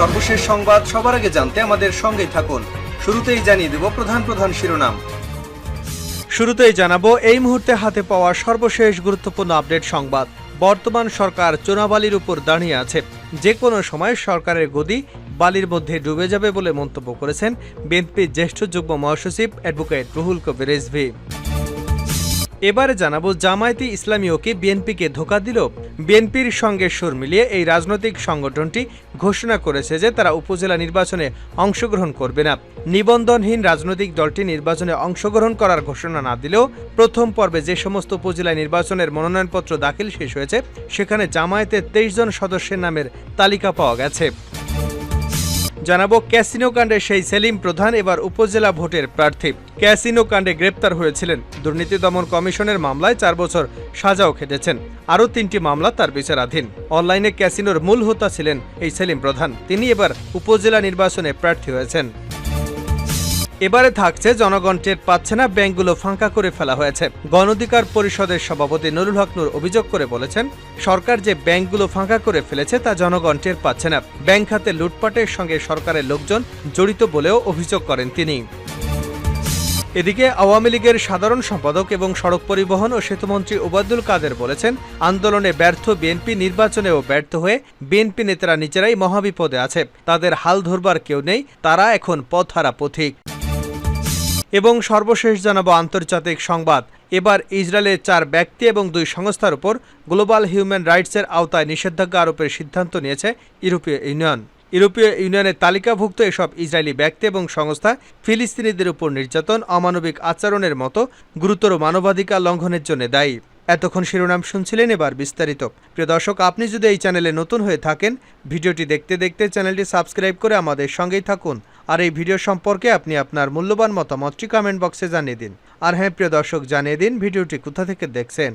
সর্বশেষ সংবাদ সবার আগে জানতে আমাদের সঙ্গেই থাকুন। শুরুতেই জানিয়ে দেব প্রধান শিরোনাম। শুরুতেই জানাবো এই মুহূর্তে হাতে পাওয়া সর্বশেষ গুরুত্বপূর্ণ আপডেট সংবাদ। বর্তমান সরকার চোরাবালির উপর দাঁড়িয়ে আছে। যে কোনো সময় সরকারের গদি বালির মধ্যে ডুবে যাবে বলে মন্তব্য করেছেন বিএনপির জ্যেষ্ঠ যুগ্ম মহাসচিব অ্যাডভোকেট রুহুল কবির রিজভী। এবারে জানাবো জামায়াতে ইসলামীকে বিএনপিকে ধোঁকা দিল। বিএনপির সঙ্গে সুর মিলিয়ে এই রাজনৈতিক সংগঠনটি ঘোষণা করেছে যে তারা উপজেলা নির্বাচনে অংশগ্রহণ করবে না। নিবন্ধনহীন রাজনৈতিক দলটি নির্বাচনে অংশগ্রহণ করার ঘোষণা না দিলেও প্রথম পর্বে যে সমস্ত উপজেলা নির্বাচনের মনোনয়নপত্র দাখিল শেষ হয়েছে সেখানে জামায়াতের 23 জন সদস্যের নামের তালিকা পাওয়া গেছে। জানাবো ক্যাসিনো কাণ্ডে সেই সেলিম প্রধান এবার উপজেলা ভোটের প্রার্থী। ক্যাসিনো কাণ্ডে গ্রেপ্তার হয়েছিলেন। দুর্নীতি দমন কমিশনের মামলায় 4 বছর সাজাও খেটেছেন। আরও 3টি মামলা তার বিচারাধীন। অনলাইনে ক্যাসিনোর মূল হোতা ছিলেন এই সেলিম প্রধান। তিনি এবার উপজেলা নির্বাচনে প্রার্থী হয়েছেন। এবারে থাকছে জনগণ টের পাচ্ছে না, ব্যাংকগুলো ফাঁকা করে ফেলা হয়েছে। গণ অধিকার পরিষদের সভাপতি নুরুল হক নূর অভিযোগ করে বলেছেন, সরকার যে ব্যাংকগুলো ফাঁকা করে ফেলেছে তা জনগণ টের পাচ্ছে না। ব্যাংক খাতে লুটপাটের সঙ্গে সরকারের লোকজন জড়িত বলেও অভিযোগ করেন তিনি। এদিকে আওয়ামী লীগের সাধারণ সম্পাদক এবং সড়ক পরিবহন ও সেতুমন্ত্রী ওবায়দুল কাদের বলেছেন, আন্দোলনে ব্যর্থ বিএনপি নির্বাচনেও ব্যর্থ হয়ে বিএনপি নেতারা নিজেরাই মহাবিপদে আছে। তাদের হাল ধরবার কেউ নেই, তারা এখন পথহারা পথিক। এবং সর্বশেষ জানাবো আন্তর্জাতিক সংবাদ। এবার ইসরায়েলের 4 ব্যক্তি এবং 2 সংস্থার উপর গ্লোবাল হিউম্যান রাইটসের আওতায় নিষেধাজ্ঞা আরোপের সিদ্ধান্ত নিয়েছে ইউরোপীয় ইউনিয়ন। ইউরোপীয় ইউনিয়নের তালিকাভুক্ত এসব ইসরায়েলি ব্যক্তি এবং সংস্থা ফিলিস্তিনিদের উপর নির্যাতন, অমানবিক আচরণের মতো গুরুতর মানবাধিকার লঙ্ঘনের জন্য দায়ী। এতক্ষণ শিরোনাম শুনছিলেন, এবার বিস্তারিত। প্রিয় দর্শক, আপনি যদি এই চ্যানেলে নতুন হয়ে থাকেন, ভিডিওটি দেখতে দেখতে চ্যানেলটি সাবস্ক্রাইব করে আমাদের সঙ্গেই থাকুন। আর এই ভিডিও সম্পর্কে আপনি আপনার মূল্যবান মতামতটি কমেন্ট বক্সে জানিয়ে দিন। আর হ্যাঁ প্রিয় দর্শক, জানিয়ে দিন ভিডিওটি কোথা থেকে দেখছেন।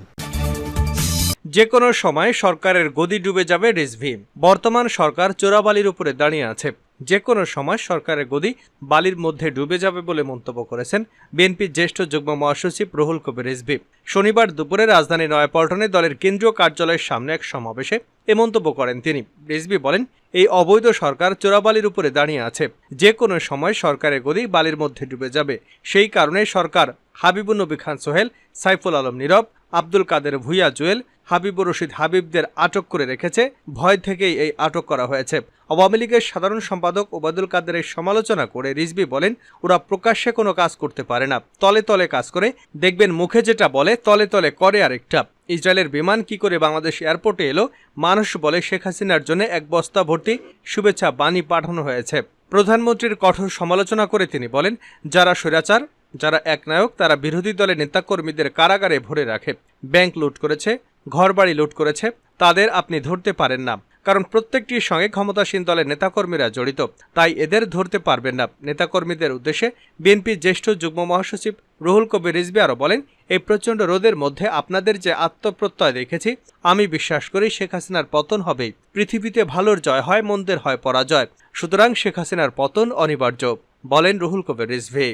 যে কোনো সময় সরকারের গদি ডুবে যাবে রিজভী। বর্তমান সরকার চোরাবালির উপরে দাঁড়িয়ে আছে। যে কোনো সময় সরকারের গদি বালির মধ্যে ডুবে যাবে বলে মন্তব্য করেছেন বিএনপির জ্যেষ্ঠ যুগ্ম মহাসচিব রুহুল কবির রিজভী। শনিবার দুপুরে রাজধানী নয়াপল্টনে দলের কেন্দ্রীয় কার্যালয়ের সামনে এক সমাবেশে এ মন্তব্য করেন তিনি। রিজভী বলেন, এই অবৈধ সরকার চোরাবালির উপরে দাঁড়িয়ে আছে। যে কোনো সময় সরকারের গদি বালির মধ্যে ডুবে যাবে। সেই কারণে সরকার হাবিবুন নবী খান সোহেল, সাইফুল আলম নীরব, আব্দুল কাদের ভুইয়া জুয়েল, হাবিবুর রশিদ হাবিবদের আটক করে রেখেছে। ভয় থেকেই এই আটক করা হয়েছে। আওয়ামী লীগের সাধারণ সম্পাদক ওবায়দুল কাদেরের সমালোচনা করে রিজভী বলেন, ওরা প্রকাশ্যে কোনো কাজ করতে পারে না, তলে তলে কাজ করে। দেখবেন মুখে যেটা বলে তলে তলে করে আরেকটা। ইসরায়েলের বিমান কি করে বাংলাদেশ এয়ারপোর্টে এলো? মানুষ বলে শেখ হাসিনার জন্য 1 বস্তা ভর্তি শুভেচ্ছা বাণী পাঠানো হয়েছে। প্রধানমন্ত্রীর কঠোর সমালোচনা করে তিনি বলেন, যারা স্বৈরাচার, যারা একনায়ক, তারা বিরোধী দলের নেতাকর্মীদের কারাগারে ভরে রাখে। ব্যাংক লুট করেছে, ঘরবাড়ি লুট করেছে, তাদের আপনি ধরতে পারেন না, কারণ প্রত্যেকটির সঙ্গে ক্ষমতাসীন দলের নেতাকর্মীরা জড়িত, তাই এদের ধরতে পারবেন না। নেতাকর্মীদের উদ্দেশ্যে বিএনপির জ্যেষ্ঠ যুগ্ম মহাসচিব রুহুল কবির রিজভী আরও বলেন, এই প্রচণ্ড রোদের মধ্যে আপনাদের যে আত্মপ্রত্যয় দেখেছি, আমি বিশ্বাস করি শেখ হাসিনার পতন হবেই। পৃথিবীতে ভালোর জয় হয়, মন্দের হয় পরাজয়। সুতরাং শেখ হাসিনার পতন অনিবার্য, বলেন রুহুল কবির রিজভী।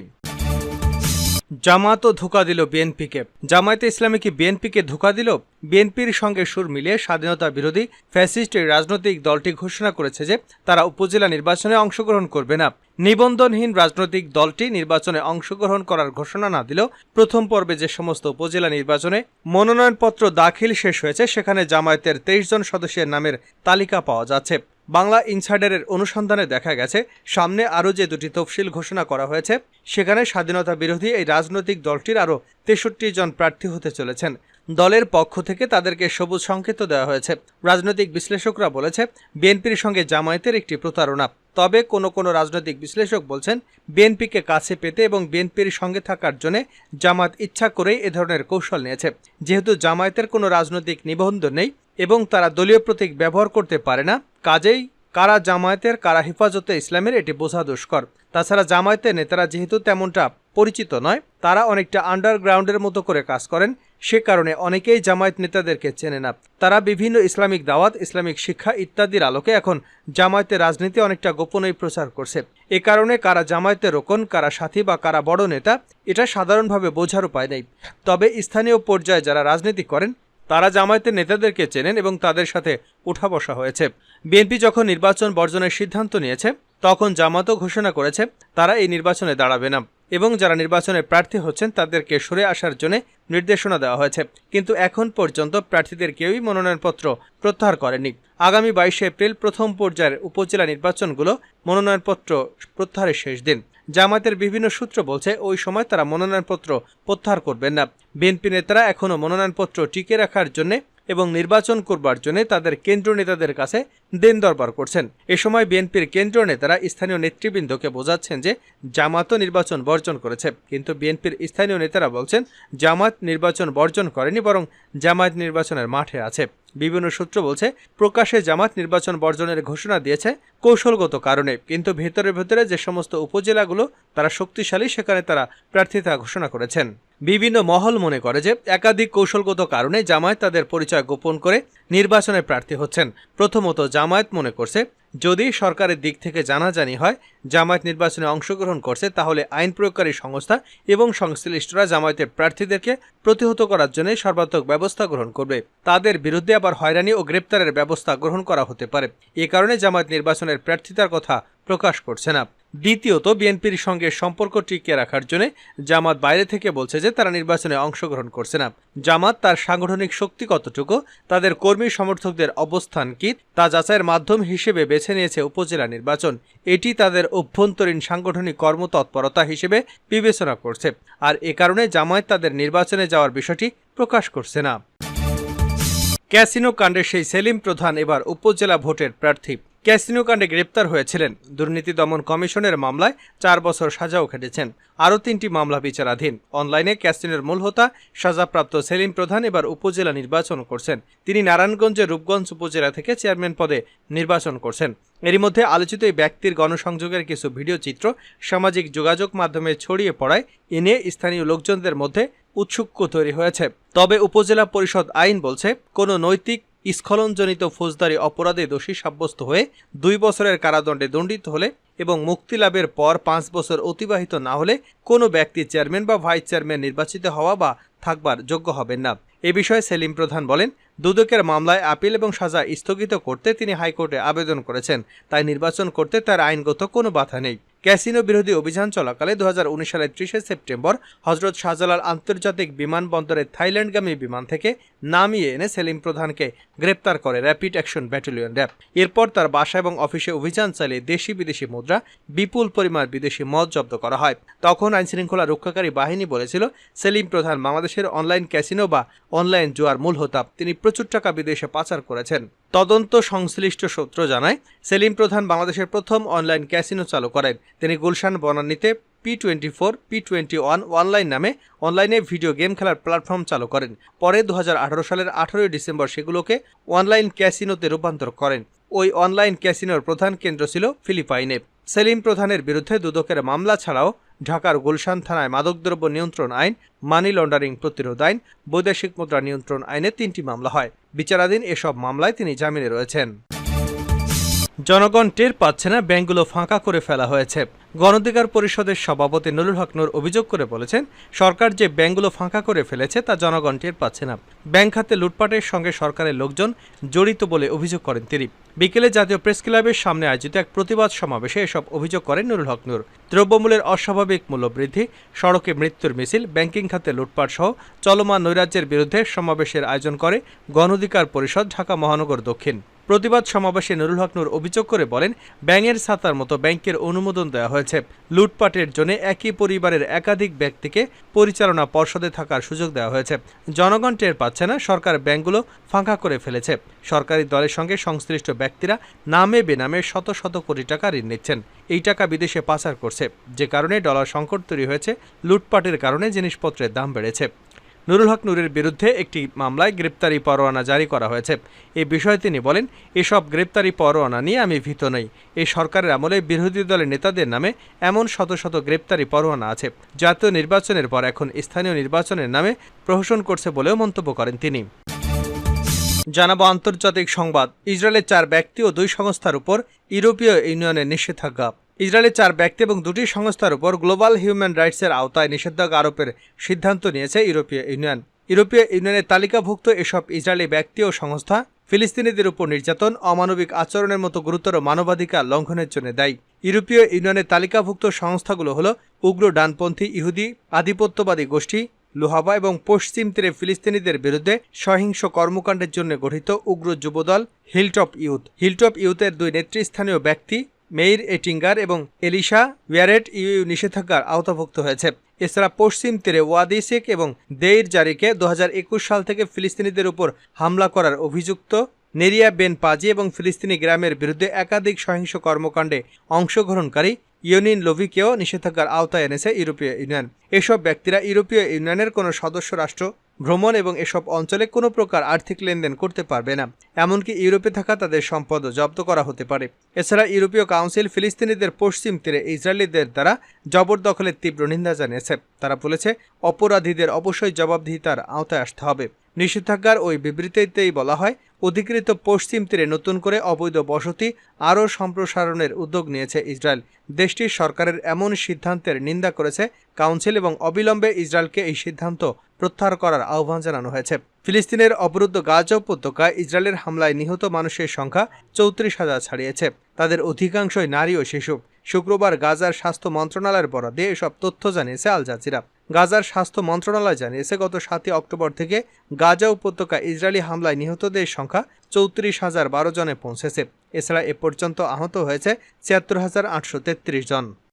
জামায়াতও ধোঁকা দিল বিএনপিকে। জামায়াতে ইসলামী কি বিএনপিকে ধোঁকা দিল? বিএনপির সঙ্গে সুর মিলিয়ে স্বাধীনতা বিরোধী ফ্যাসিস্ট এই রাজনৈতিক দলটি ঘোষণা করেছে যে তারা উপজেলা নির্বাচনে অংশগ্রহণ করবে না। নিবন্ধনহীন রাজনৈতিক দলটি নির্বাচনে অংশগ্রহণ করার ঘোষণা না দিলেও প্রথম পর্বে যে সমস্ত উপজেলা নির্বাচনে মনোনয়নপত্র দাখিল শেষ হয়েছে সেখানে জামায়াতের 23 জন সদস্যের নামের তালিকা পাওয়া যাচ্ছে। বাংলা ইনসাইডারের অনুসন্ধানে দেখা গেছে, সামনে আরও যে 2টি তফসিল ঘোষণা করা হয়েছে সেখানে স্বাধীনতা বিরোধী এই রাজনৈতিক দলটির আরও 63 জন প্রার্থী হতে চলেছেন। দলের পক্ষ থেকে তাদেরকে সবুজ সংকেত দেওয়া হয়েছে। রাজনৈতিক বিশ্লেষকরা বলেছে, বিএনপির সঙ্গে জামায়াতের একটি প্রতারণা। তবে কোনো রাজনৈতিক বিশ্লেষক বলছেন, বিএনপিকে কাছে পেতে এবং বিএনপির সঙ্গে থাকার জন্য জামায়াত ইচ্ছা করেই এ ধরনের কৌশল নিয়েছে। যেহেতু জামায়াতের কোনো রাজনৈতিক নিবন্ধন নেই এবং তারা দলীয় প্রতীক ব্যবহার করতে পারে না, কাজেই কারা জামায়াতের কারা হেফাজতে ইসলামের এটি বোঝা দুষ্কর। তাছাড়া জামায়াতের নেতারা যেহেতু তেমনটা পরিচিত নয়, তারা অনেকটা আন্ডারগ্রাউন্ডের মতো করে কাজ করেন, সে কারণে অনেকেই জামায়াত নেতাদেরকে চেনে না। তারা বিভিন্ন ইসলামিক দাওয়াত, ইসলামিক শিক্ষা ইত্যাদির আলোকে এখন জামায়াতের রাজনীতি অনেকটা গোপনেই প্রচার করছে। এ কারণে কারা জামায়াতের রোকন, কারা সাথী বা কারা বড় নেতা, এটা সাধারণভাবে বোঝার উপায় নেই। তবে স্থানীয় পর্যায়ে যারা রাজনীতি করেন তারা জামায়াতের নেতাদেরকে চেনেন এবং তাদের সাথে উঠা বসা হয়েছে। বিএনপি যখন নির্বাচন বর্জনের সিদ্ধান্ত নিয়েছে, তখন জামাতও ঘোষণা করেছে তারা এই নির্বাচনে দাঁড়াবে না এবং যারা নির্বাচনে প্রার্থী হচ্ছেন তাদেরকে সরে আসার জন্য নির্দেশনা দেওয়া হয়েছে। কিন্তু এখন পর্যন্ত প্রার্থীদের কেউই মনোনয়নপত্র প্রত্যাহার করেনি। আগামী 22 এপ্রিল প্রথম পর্যায়ের উপজেলা নির্বাচনগুলো মনোনয়নপত্র প্রত্যাহারের শেষ দিন। জামায়াতের বিভিন্ন সূত্র বলছে ওই সময় তারা মনোনয়নপত্র প্রত্যাহার করবেন না। বিএনপি নেতারা এখনও মনোনয়নপত্র টিকে রাখার জন্য এবং নির্বাচন করবার জন্য তাদের কেন্দ্রীয় নেতাদের কাছে দেন দরবার করছেন। এ সময় বিএনপির কেন্দ্রীয় নেতারা স্থানীয় নেতৃবৃন্দকে বোঝাচ্ছেন যে জামাতও নির্বাচন বর্জন করেছে, কিন্তু বিএনপির স্থানীয় নেতারা বলছেন জামায়াত নির্বাচন বর্জন করেনি, বরং জামায়াত নির্বাচনের মাঠে আছে। বিভিন্ন সূত্র বলছে প্রকাশ্যে জামাত নির্বাচন বর্জনের ঘোষণা দিয়েছে কৌশলগত কারণে, কিন্তু ভেতরে ভেতরে যে সমস্ত উপজেলাগুলো তারা শক্তিশালী সেখানে তারা প্রার্থিতা ঘোষণা করেছেন। বিভিন্ন মহল মনে করে যে একাধিক কৌশলগত কারণে জামায়াত তাদের পরিচয় গোপন করে নির্বাচনে প্রার্থী হচ্ছেন। প্রথমত জামায়াত মনে করছে যদি সরকারের দিক থেকে জানাজানি হয় জামায়াত নির্বাচনে অংশগ্রহণ করছে, তাহলে আইন প্রয়োগকারী সংস্থা এবং সংশ্লিষ্টরা জামায়াতের প্রার্থীদেরকে প্রতিহত করার জন্য সর্বাত্মক ব্যবস্থা গ্রহণ করবে। তাদের বিরুদ্ধে আবার হয়রানি ও গ্রেপ্তারের ব্যবস্থা গ্রহণ করা হতে পারে। এ কারণে জামায়াত নির্বাচনের প্রার্থিতার কথা প্রকাশ করছে না। দ্বিতীয়ত, বিএনপির সঙ্গে সম্পর্ক টিকিয়ে রাখার জন্য জামাত বাইরে থেকে বলছে যে তারা নির্বাচনে অংশগ্রহণ করছে না। জামাত তার সাংগঠনিক শক্তি কতটুকু, তাদের কর্মী সমর্থকদের অবস্থান কি তা যাচাইয়ের মাধ্যম হিসেবে বেছে নিয়েছে উপজেলা নির্বাচন। এটি তাদের অভ্যন্তরীণ সাংগঠনিক কর্মতৎপরতা হিসেবে বিবেচনা করছে, আর এ কারণে জামায়াত তাদের নির্বাচনে যাওয়ার বিষয়টি প্রকাশ করছে না। ক্যাসিনো কাণ্ডে সেই সেলিম প্রধান এবার উপজেলা ভোটের প্রার্থী। ক্যাসিনো কাণ্ডে গ্রেপ্তার হয়েছিলেন, দুর্নীতি দমন কমিশনের মামলায় 4 বছর সাজাও খেটেছেন। আরও 3টি মামলা বিচারাধীন। অনলাইনে ক্যাসিনোর মূল হোতা সাজাপ্রাপ্ত সেলিম প্রধান এবার উপজেলা নির্বাচন করছেন। তিনি নারায়ণগঞ্জের রূপগঞ্জ উপজেলা থেকে চেয়ারম্যান পদে নির্বাচন করছেন। এরই মধ্যে আলোচিত এই ব্যক্তির গণসংযোগের কিছু ভিডিও চিত্র সামাজিক যোগাযোগ মাধ্যমে ছড়িয়ে পড়ায় এ নিয়ে স্থানীয় লোকজনদের মধ্যে উৎসুক্য তৈরি হয়েছে। তবে উপজেলা পরিষদ আইন বলছে কোনো নৈতিক স্খলনজনিত ফৌজদারি অপরাধে দোষী সাব্যস্ত হয়ে 2 বছরের কারাদণ্ডে দণ্ডিত হলে এবং মুক্তি লাভের পর 5 বছর অতিবাহিত না হলে কোনো ব্যক্তি চেয়ারম্যান বা ভাইস চেয়ারম্যান নির্বাচিত হওয়া বা থাকবার যোগ্য হবেন না। এ বিষয়ে সেলিম প্রধান বলেন, দুদকের মামলায় আপিল এবং সাজা স্থগিত করতে তিনি হাইকোর্টে আবেদন করেছেন, তাই নির্বাচন করতে তার আইনগত কোনো বাধা নেই। ক্যাসিনো বিরোধী অভিযান চলাকালে 2019 সালের 30 সেপ্টেম্বর হজরত শাহজালাল আন্তর্জাতিক বিমানবন্দরে থাইল্যান্ডগামী বিমান থেকে নামিয়ে এনে সেলিম প্রধানকে গ্রেপ্তার করে র্যাপিড অ্যাকশন ব্যাটালিয়ন র্যাব। এরপর তার বাসা এবং অফিসে অভিযান চালিয়ে দেশি বিদেশি মুদ্রা, বিপুল পরিমাণ বিদেশি মদ জব্দ করা হয়। তখন আইনশৃঙ্খলা রক্ষাকারী বাহিনী বলেছিল সেলিম প্রধান বাংলাদেশের অনলাইন ক্যাসিনো বা অনলাইন জুয়ার মূল হোতা, তিনি প্রচুর টাকা বিদেশে পাচার করেছেন। তদন্ত সংশ্লিষ্ট সূত্র জানায় সেলিম প্রধান বাংলাদেশের প্রথম অনলাইন ক্যাসিনো চালু করেন। তিনি গুলশান বনানীতে P24, P21 অনলাইন নামে অনলাইনে ভিডিও গেম খেলার প্ল্যাটফর্ম চালু করেন। পরে 2018 সালের 18 ডিসেম্বর সেগুলোকে অনলাইন ক্যাসিনোতে রূপান্তর করেন। ওই অনলাইন ক্যাসিনোর প্রধান কেন্দ্র ছিল ফিলিপাইনে। সেলিম প্রধানের বিরুদ্ধে দুদকের মামলা ছাড়াও ঢাকার গুলশান থানায় মাদকদ্রব্য নিয়ন্ত্রণ আইন, মানি লন্ডারিং প্রতিরোধ আইন, বৈদেশিক মুদ্রা নিয়ন্ত্রণ আইনে 3টি মামলা হয়। বিচারাধীন এসব মামলায় তিনি জামিনে রয়েছেন। জনগণ টের পাচ্ছে না, ব্যাংকগুলো ফাঁকা করে ফেলা হয়েছে। গণঅধিকার পরিষদের সভাপতি নুরুল হক নূর অভিযোগ করে বলেছেন, সরকার যে ব্যাংকগুলো ফাঁকা করে ফেলেছে তা জনগণ টের পাচ্ছে না। ব্যাংক খাতে লুটপাটের সঙ্গে সরকারের লোকজন জড়িত বলে অভিযোগ করেন তিনি। বিকেলে জাতীয় প্রেস ক্লাবের সামনে আয়োজিত এক প্রতিবাদ সমাবেশে এসব অভিযোগ করেন নুরুল হক নূর। দ্রব্যমূল্যের অস্বাভাবিক মূল্যবৃদ্ধি, সড়কে মৃত্যুর মিছিল, ব্যাংকিং খাতে লুটপাট সহ চলমান নৈরাজ্যের বিরুদ্ধে সমাবেশের আয়োজন করে গণঅধিকার পরিষদ ঢাকা মহানগর দক্ষিণ। প্রতিবাদ সমাবেশে নুরুল হক নূর অভিযোগ করে বলেন, ব্যাঙের ছাতার মতো ব্যাংকের অনুমোদন দেওয়া হয়েছে। লুটপাটের জন্য একই পরিবারের একাধিক ব্যক্তিকে পরিচালনা পর্ষদে থাকার সুযোগ দেওয়া হয়েছে। জনগণ টের পাচ্ছে না, সরকার ব্যাংকগুলো ফাঁকা করে ফেলেছে। সরকারি দলের সঙ্গে সংশ্লিষ্ট ব্যক্তিরা নামে বেনামে শত শত কোটি টাকা ঋণ নিচ্ছেন। এই টাকা বিদেশে পাচার করছে, যে কারণে ডলার সংকট তৈরি হয়েছে। লুটপাটের কারণে জিনিসপত্রের দাম বেড়েছে। নুরুল হক নূরের বিরুদ্ধে একটি মামলায় গ্রেপ্তারি পরোয়ানা জারি করা হয়েছে। এই বিষয়ে তিনি বলেন, এসব গ্রেপ্তারি পরোয়ানা নিয়ে আমি ভীত নই। এই সরকারের আমলে বিরোধী দলের নেতাদের নামে এমন শত শত গ্রেপ্তারি পরোয়ানা আছে, জাতীয় নির্বাচনের পর এখন স্থানীয় নির্বাচনের নামে প্রহসন করছে বলেও মন্তব্য করেন তিনি। জানাবো আন্তর্জাতিক সংবাদ। ইসরায়েলের 4 ব্যক্তি ও 2 সংস্থার উপর ইউরোপীয় ইউনিয়নের নিষেধাজ্ঞা। ইসরায়েলের 4 ব্যক্তি এবং 2টি সংস্থার উপর গ্লোবাল হিউম্যান রাইটসের আওতায় নিষেধাজ্ঞা আরোপের সিদ্ধান্ত নিয়েছে ইউরোপীয় ইউনিয়ন। ইউরোপীয় ইউনিয়নের তালিকাভুক্ত এসব ইসরায়েলি ব্যক্তি ও সংস্থা ফিলিস্তিনিদের উপর নির্যাতন, অমানবিক আচরণের মতো গুরুতর মানবাধিকার লঙ্ঘনের জন্য দায়ী। ইউরোপীয় ইউনিয়নের তালিকাভুক্ত সংস্থাগুলো হলো উগ্র ডানপন্থী ইহুদি আধিপত্যবাদী গোষ্ঠী লুহাবা এবং পশ্চিম তীরে ফিলিস্তিনিদের বিরুদ্ধে সহিংস কর্মকাণ্ডের জন্য গঠিত উগ্র যুবদল হিলটপ ইউথ। হিলটপ ইউথের দুই নেতৃস্থানীয় ব্যক্তি মেইর এটিঙ্গার এবং এলিশা ওয়ারেট ইউ নিষেধাজ্ঞার আওতাভুক্ত হয়েছে। এছাড়া পশ্চিম তীরে ওয়াদি শেখ এবং দেইর জারিকে 2021 সাল থেকে ফিলিস্তিনিদের উপর হামলা করার অভিযুক্ত নেরিয়া বেন পাজি এবং ফিলিস্তিনি গ্রামের বিরুদ্ধে একাধিক সহিংস কর্মকাণ্ডে অংশগ্রহণকারী ইয়োনিন লোভিকেও নিষেধাজ্ঞার আওতায় এনেছে ইউরোপীয় ইউনিয়ন। এসব ব্যক্তিরা ইউরোপীয় ইউনিয়নের কোনো সদস্য রাষ্ট্র ভ্রমণ এবং এসব অঞ্চলে কোনো প্রকার আর্থিক লেনদেন করতে পারবে না, এমনকি ইউরোপে থাকা তাদের সম্পদও জব্দ করা হতে পারে। এছাড়া ইউরোপীয় কাউন্সিল ফিলিস্তিনিদের পশ্চিম তীরে ইসরায়েলিদের দ্বারা জবরদখলের তীব্র নিন্দা জানিয়েছে। তারা বলেছে, অপরাধীদের অবশ্যই জবাবদিহিতার আওতায় আসতে হবে। নিষেধাজ্ঞার ওই বিবৃতিতেই বলা হয়, অধিকৃত পশ্চিম তীরে নতুন করে অবৈধ বসতি আরও সম্প্রসারণের উদ্যোগ নিয়েছে ইসরায়েল। দেশটির সরকারের এমন সিদ্ধান্তের নিন্দা করেছে কাউন্সিল এবং অবিলম্বে ইসরায়েলকে এই সিদ্ধান্ত প্রত্যাহার করার আহ্বান জানানো হয়েছে। ফিলিস্তিনের অবরুদ্ধ গাজা উপত্যকায় ইসরায়েলের হামলায় নিহত মানুষের সংখ্যা 34,000 ছাড়িয়েছে। তাদের অধিকাংশই নারী ও শিশু। শুক্রবার গাজার স্বাস্থ্য মন্ত্রণালয়ের বরাদ্দে এসব তথ্য জানিয়েছে আল জাজিরা। গাজার স্বাস্থ্য মন্ত্রণালয় জানিয়েছে, গত 7 অক্টোবর থেকে গাজা উপত্যকায় ইসরায়েলি হামলায় নিহতদের সংখ্যা 34,012 জনে পৌঁছেছে। এছাড়া এ পর্যন্ত আহত হয়েছে 76,833 জন।